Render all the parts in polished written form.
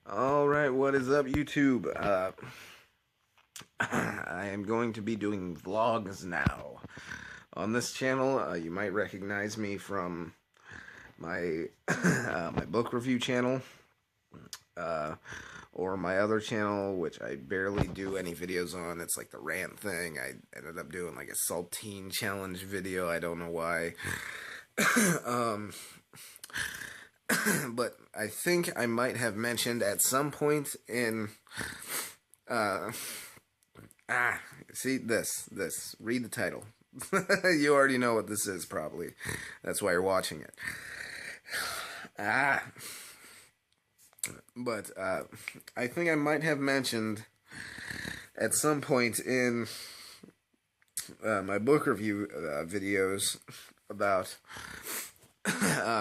Alright, what is up, YouTube? I am going to be doing vlogs now. On this channel, you might recognize me from my my book review channel, or my other channel, which I barely do any videos on. It's like the rant thing. I ended up doing like a saltine challenge video. I don't know why. But I think I might have mentioned at some point in, see this, read the title. You already know what this is, probably. That's why you're watching it. But, I think I might have mentioned at some point in, my book review, videos about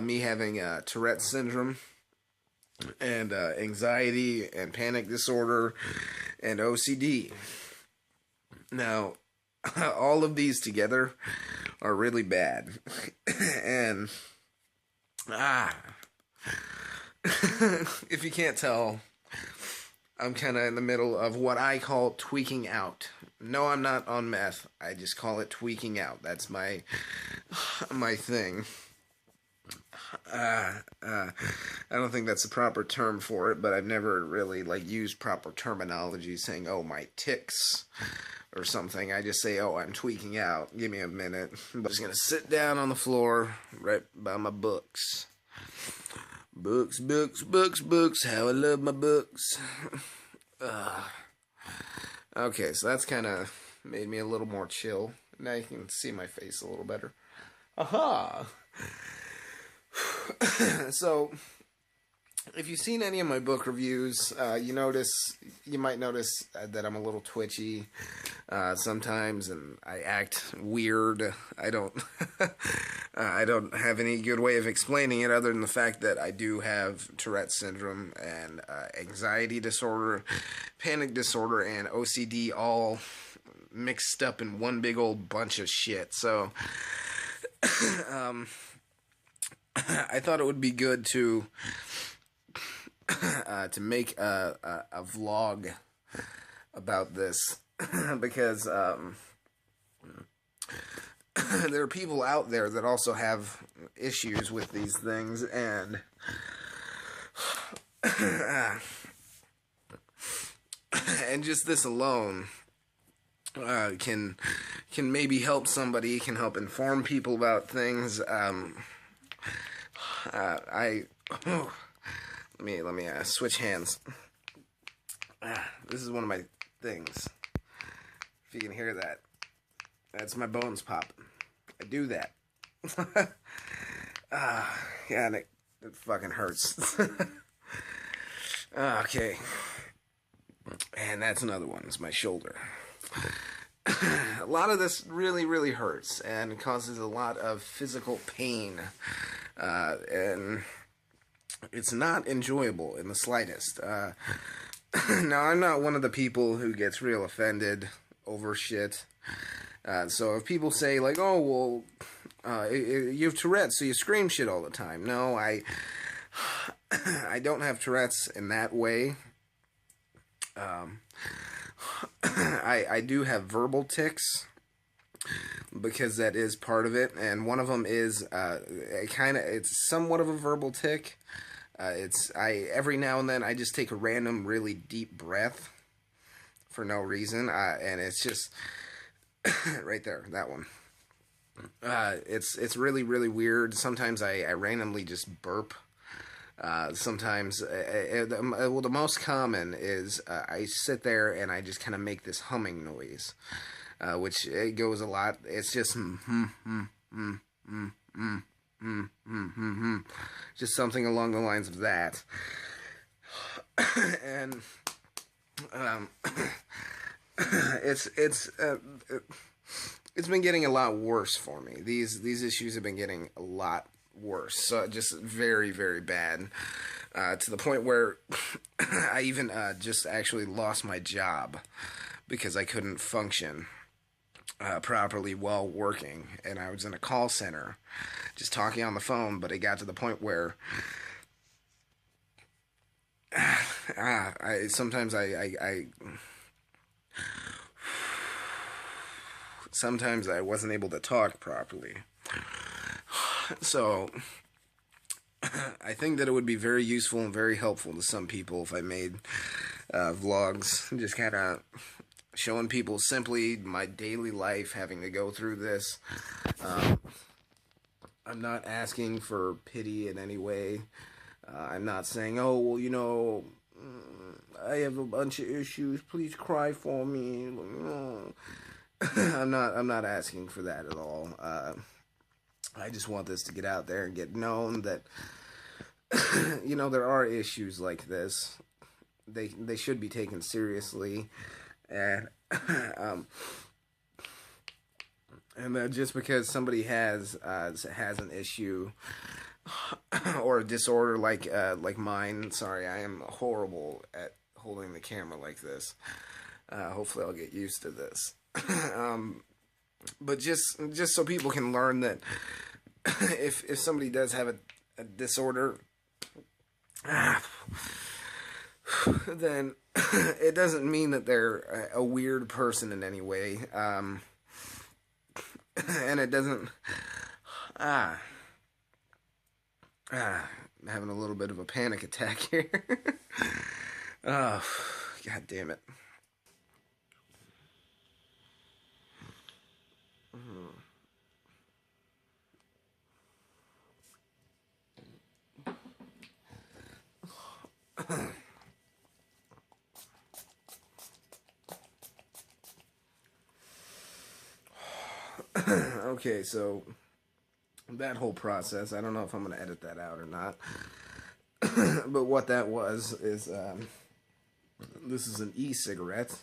me having Tourettes syndrome and anxiety and panic disorder and OCD. Now, all of these together are really bad. And if you can't tell, I'm kind of in the middle of what I call tweaking out. No, I'm not on meth. I just call it tweaking out. That's my thing. I don't think that's the proper term for it, but I've never really used proper terminology saying, oh, my tics or something. I just say, oh, I'm tweaking out. Give me a minute. I'm just gonna sit down on the floor right by my books. Books, how I love my books. Okay, so that's kind of made me a little more chill. Now you can see my face a little better. Aha! So, if you've seen any of my book reviews, you might notice that I'm a little twitchy sometimes, and I act weird. I don't have any good way of explaining it other than the fact that I do have Tourette's syndrome and anxiety disorder, panic disorder, and OCD all mixed up in one big old bunch of shit. So, I thought it would be good to make a vlog about this because there are people out there that also have issues with these things, and and just this alone can maybe help somebody, can help inform people about things. Let me switch hands. This is one of my things. If you can hear that, that's my bones popping. I do that. Yeah, and it fucking hurts. Okay, and that's another one. It's my shoulder. A lot of this really hurts and causes a lot of physical pain, and it's not enjoyable in the slightest. Now, I'm not one of the people who gets real offended over shit. So if people say, like, oh, well, you have Tourette's, so you scream shit all the time. No, I don't have Tourette's in that way. I do have verbal tics, because that is part of it, and one of them is it's somewhat of a verbal tic. Every now and then I just take a random really deep breath for no reason, and it's just right there, that one. It's really weird. Sometimes I randomly just burp. Sometimes, well, the most common is I sit there and I just kind of make this humming noise, which it goes a lot. It's just just something along the lines of that. And it's been getting a lot worse for me. These issues have been getting a lot worse, so just very bad, to the point where I even just actually lost my job because I couldn't function properly while working, and I was in a call center just talking on the phone, but it got to the point where sometimes I wasn't able to talk properly. So I think that it would be very useful and very helpful to some people if I made vlogs, just kind of showing people simply my daily life, having to go through this. I'm not asking for pity in any way. I'm not saying, oh, well, you know, I have a bunch of issues, please cry for me. I'm not asking for that at all. I just want this to get out there and get known that, you know, there are issues like this. They should be taken seriously, and just because somebody has an issue or a disorder like mine. Sorry, I am horrible at holding the camera like this. Hopefully, I'll get used to this. But just so people can learn that if somebody does have a disorder, then it doesn't mean that they're a weird person in any way. And it doesn't. I'm having a little bit of a panic attack here. Oh, God damn it. Okay, so that whole process, I don't know if I'm going to edit that out or not. But what that was is, this is an e-cigarette.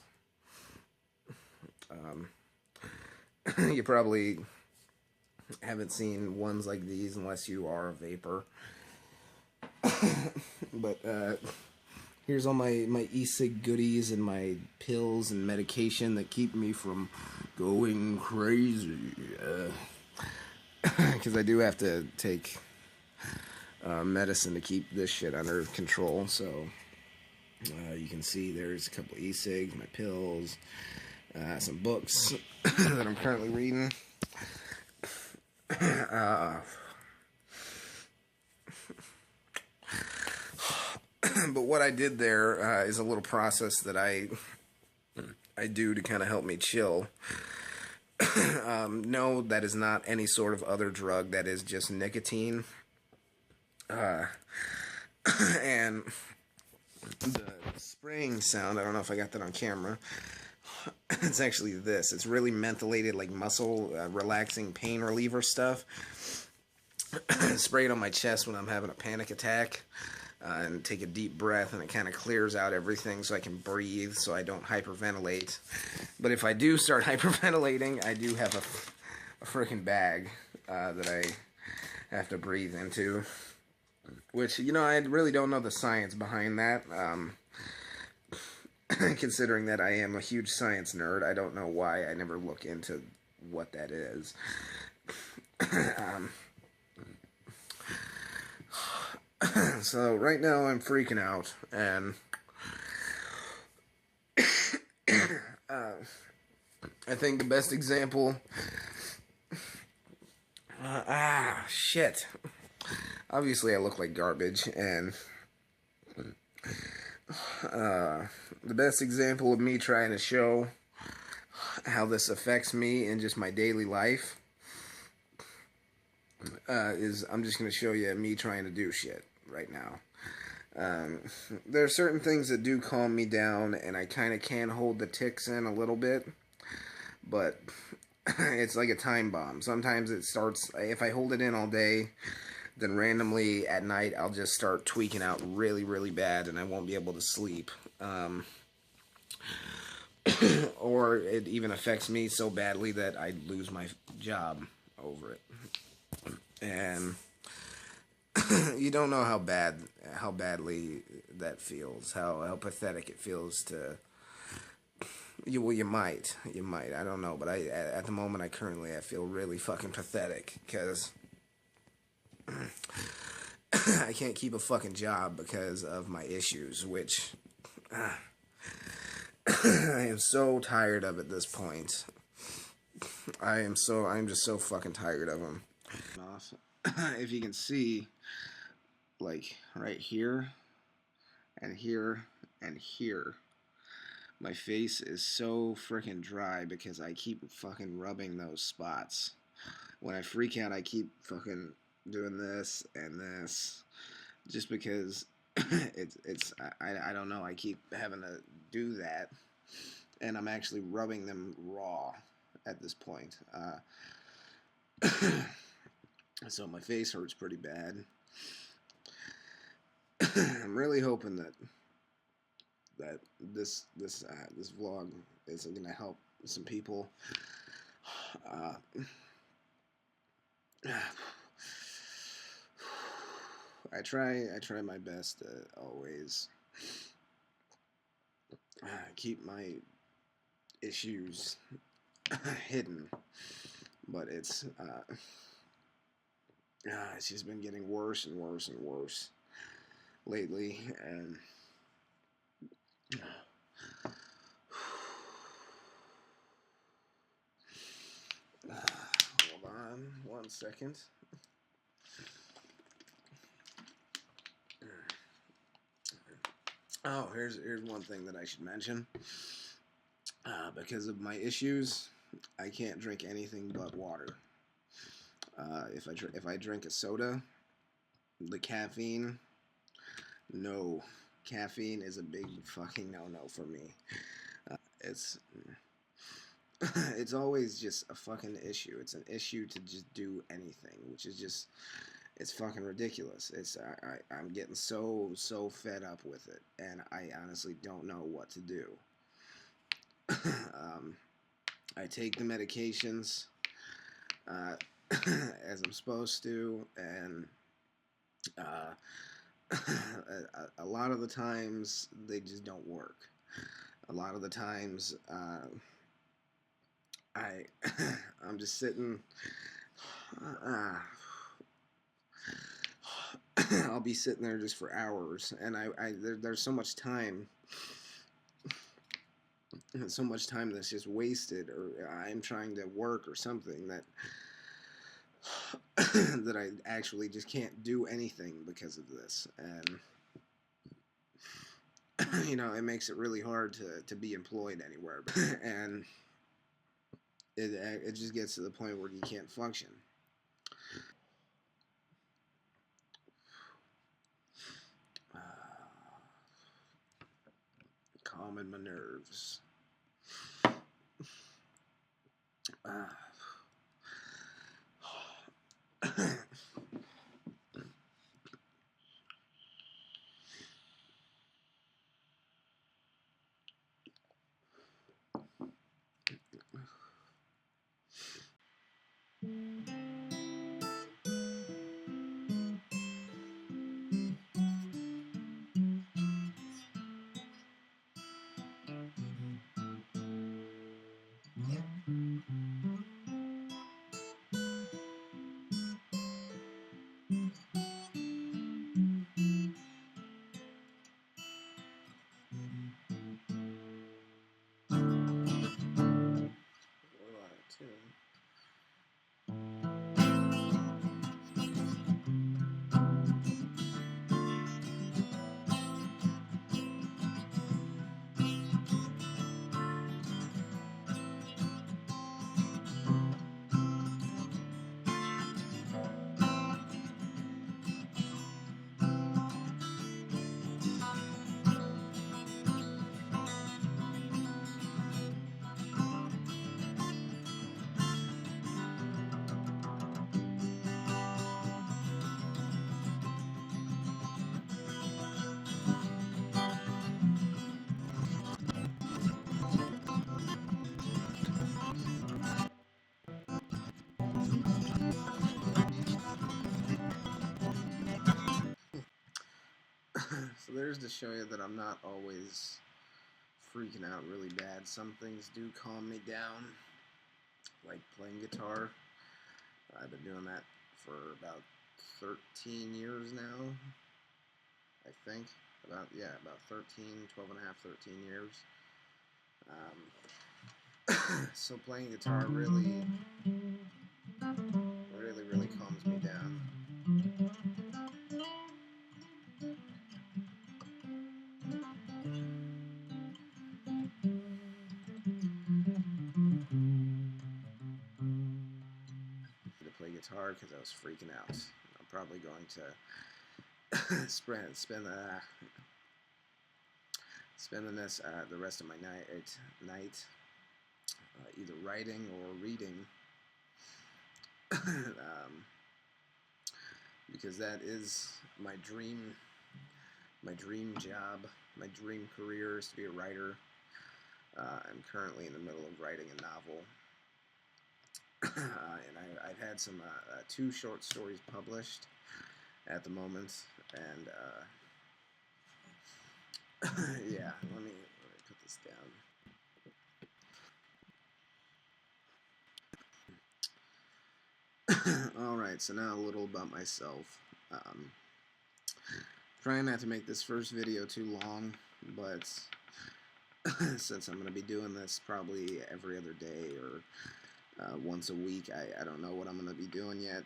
You probably haven't seen ones like these unless you are a vapor. But here's all my e-cig goodies and my pills and medication that keep me from going crazy. Because I do have to take medicine to keep this shit under control. So you can see there's a couple e-cigs, my pills, some books that I'm currently reading. But what I did there is a little process that I do to kind of help me chill. No, that is not any sort of other drug. That is just nicotine. And the spraying sound, I don't know if I got that on camera. It's actually this. It's really mentholated, like muscle relaxing pain reliever stuff. Spray it on my chest when I'm having a panic attack. And take a deep breath, and it kind of clears out everything so I can breathe, so I don't hyperventilate. But if I do start hyperventilating, I do have a freaking bag that I have to breathe into. Which, you know, I really don't know the science behind that. Considering that I am a huge science nerd, I don't know why I never look into what that is. So right now I'm freaking out, and I think the best example. Shit. Obviously, I look like garbage, and the best example of me trying to show how this affects me in just my daily life is I'm just going to show you me trying to do shit right now. There are certain things that do calm me down, and I kind of can hold the tics in a little bit, but it's like a time bomb. Sometimes it starts, if I hold it in all day, then randomly at night I'll just start tweaking out really, really bad, and I won't be able to sleep. Or it even affects me so badly that I lose my job over it. And you don't know how badly that feels, how pathetic it feels to you. Well, you might, I don't know, but at the moment I feel really fucking pathetic, because I can't keep a fucking job because of my issues, which I am so tired of at this point. I'm just so fucking tired of them. If you can see, like, right here, and here, and here, my face is so freaking dry because I keep fucking rubbing those spots. When I freak out, I keep fucking doing this and this, just because I don't know, I keep having to do that, and I'm actually rubbing them raw at this point. So my face hurts pretty bad. I'm really hoping that this vlog is gonna help some people. I try my best to always keep my issues hidden, but it's just been getting worse and worse and worse lately, and hold on 1 second. Oh, here's one thing that I should mention. Because of my issues, I can't drink anything but water. If I drink a soda, the caffeine, no. Caffeine is a big fucking no-no for me. It's always just a fucking issue. It's an issue to just do anything, which is just, it's fucking ridiculous. I'm getting so fed up with it, and I honestly don't know what to do. I take the medications as I'm supposed to, and a lot of the times they just don't work. A lot of the times I'm just sitting. I'll be sitting there just for hours, and there's so much time. So much time that's just wasted, or I'm trying to work or something that that I actually just can't do anything because of this, and you know, it makes it really hard to be employed anywhere, and it just gets to the point where you can't function. Calming my nerves. So there's to show you that I'm not always freaking out really bad. Some things do calm me down, like playing guitar. I've been doing that for about 13 years now, I think. About 13, 12 and a half, 13 years. So playing guitar really calms me down. To play guitar because I was freaking out. I'm probably going to spend the rest of my night either writing or reading, because that is my dream job, my dream career is to be a writer. I'm currently in the middle of writing a novel, and I've had some 2 short stories published at the moment, and yeah, let me put this down. Alright, so now a little about myself. Trying not to make this first video too long, but since I'm going to be doing this probably every other day or once a week, I don't know what I'm going to be doing yet.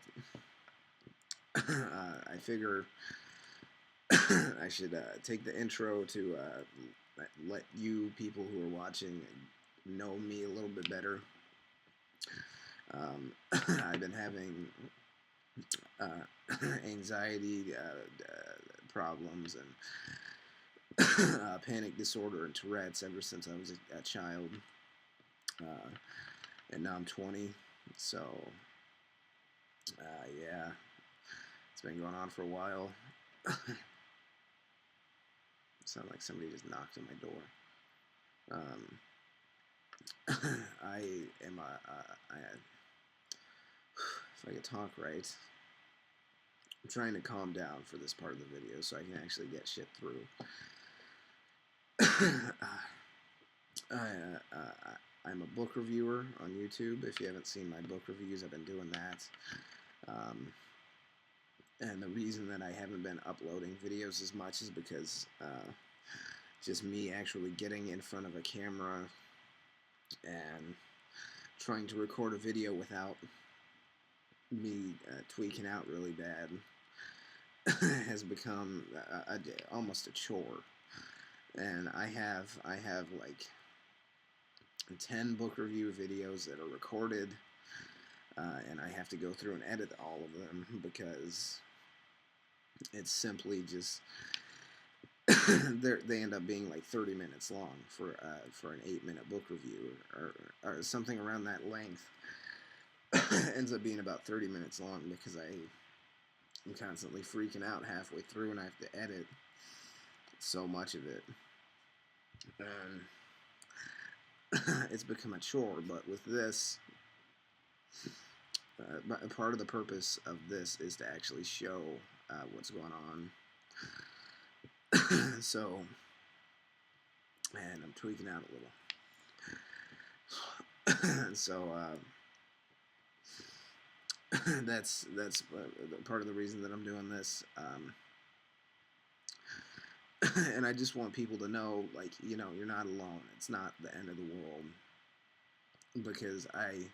I figure I should take the intro to let you people who are watching know me a little bit better. I've been having anxiety problems and panic disorder and Tourettes ever since I was a child, and now I'm 20, so yeah, it's been going on for a while. Sound like somebody just knocked on my door. I am if I could talk right, I'm trying to calm down for this part of the video so I can actually get shit through. I'm a book reviewer on YouTube. If you haven't seen my book reviews, I've been doing that. And the reason that I haven't been uploading videos as much is because just me actually getting in front of a camera and trying to record a video without me tweaking out really bad has become almost a chore. And I have like 10 book review videos that are recorded, and I have to go through and edit all of them because it's simply just they end up being like 30 minutes long for an 8-minute book review or something around that length. Ends up being about 30 minutes long because I'm constantly freaking out halfway through and I have to edit so much of it, and it's become a chore. But with this, part of the purpose of this is to actually show what's going on. So, and I'm tweaking out a little. So that's part of the reason that I'm doing this. And I just want people to know, like, you know, you're not alone. It's not the end of the world, because I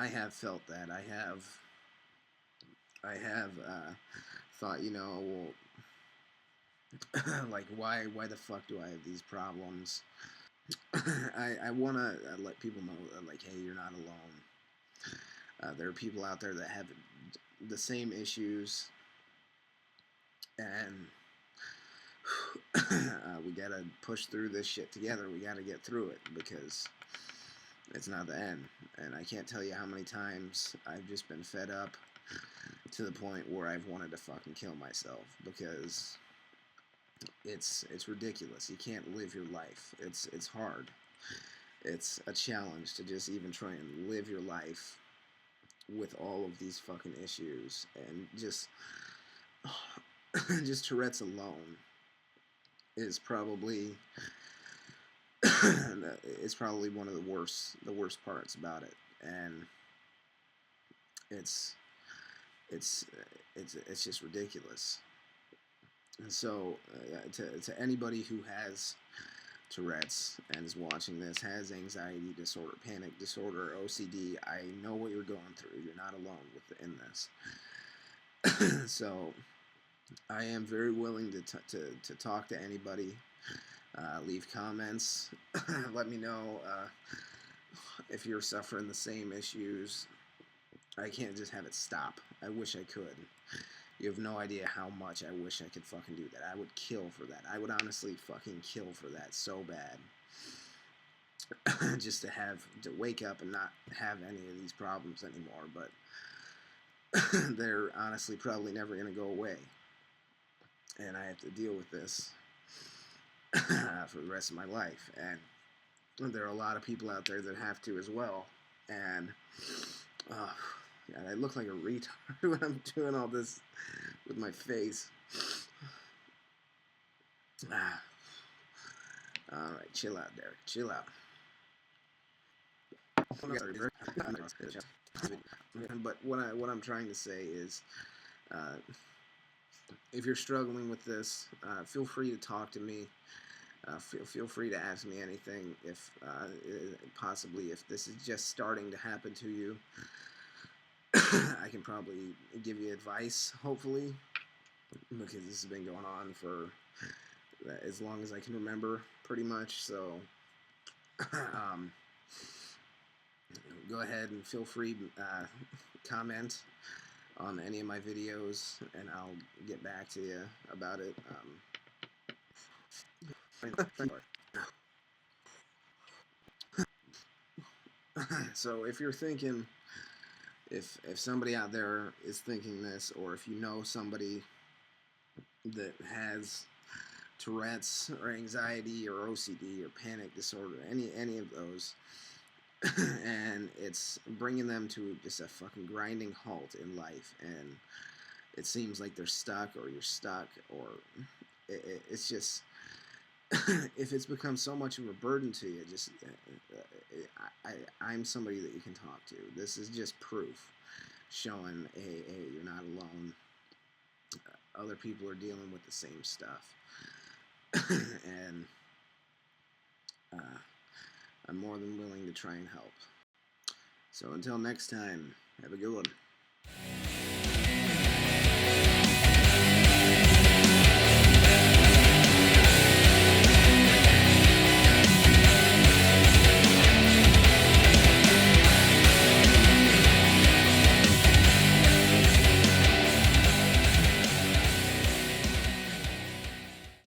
have felt that. I have thought, you know, well, like, why the fuck do I have these problems? I want to let people know, like, hey, you're not alone. There are people out there that have the same issues, and we gotta push through this shit together. We gotta get through it because it's not the end. And I can't tell you how many times I've just been fed up to the point where I've wanted to fucking kill myself, because it's ridiculous. You can't live your life. It's hard. It's a challenge to just even try and live your life with all of these fucking issues, and just Tourette's alone is probably one of the worst parts about it. And it's it's it's just ridiculous. And so, to anybody who has Tourette's and is watching this, has anxiety disorder, panic disorder, OCD, I know what you're going through. You're not alone in this. So, I am very willing to talk to anybody. Leave comments. Let me know if you're suffering the same issues. I can't just have it stop. I wish I could. You have no idea how much I wish I could fucking do that. I would kill for that. I would honestly fucking kill for that so bad. Just to wake up and not have any of these problems anymore. But they're honestly probably never going to go away. And I have to deal with this for the rest of my life. And there are a lot of people out there that have to as well. And God, I look like a retard when I'm doing all this with my face. Alright, chill out, Derek. Chill out. But what I'm trying to say is, if you're struggling with this, feel free to talk to me. Feel free to ask me anything. If possibly if this is just starting to happen to you, I can probably give you advice, hopefully, because this has been going on for as long as I can remember, pretty much. So go ahead and feel free to comment on any of my videos, and I'll get back to you about it. So if you're thinking, if somebody out there is thinking this, or if you know somebody that has Tourette's or anxiety or OCD or panic disorder, any of those, and it's bringing them to just a fucking grinding halt in life, and it seems like they're stuck, or you're stuck, or it's just if it's become so much of a burden to you, just I'm somebody that you can talk to. This is just proof showing, hey, you're not alone. Other people are dealing with the same stuff. And I'm more than willing to try and help. So until next time, have a good one.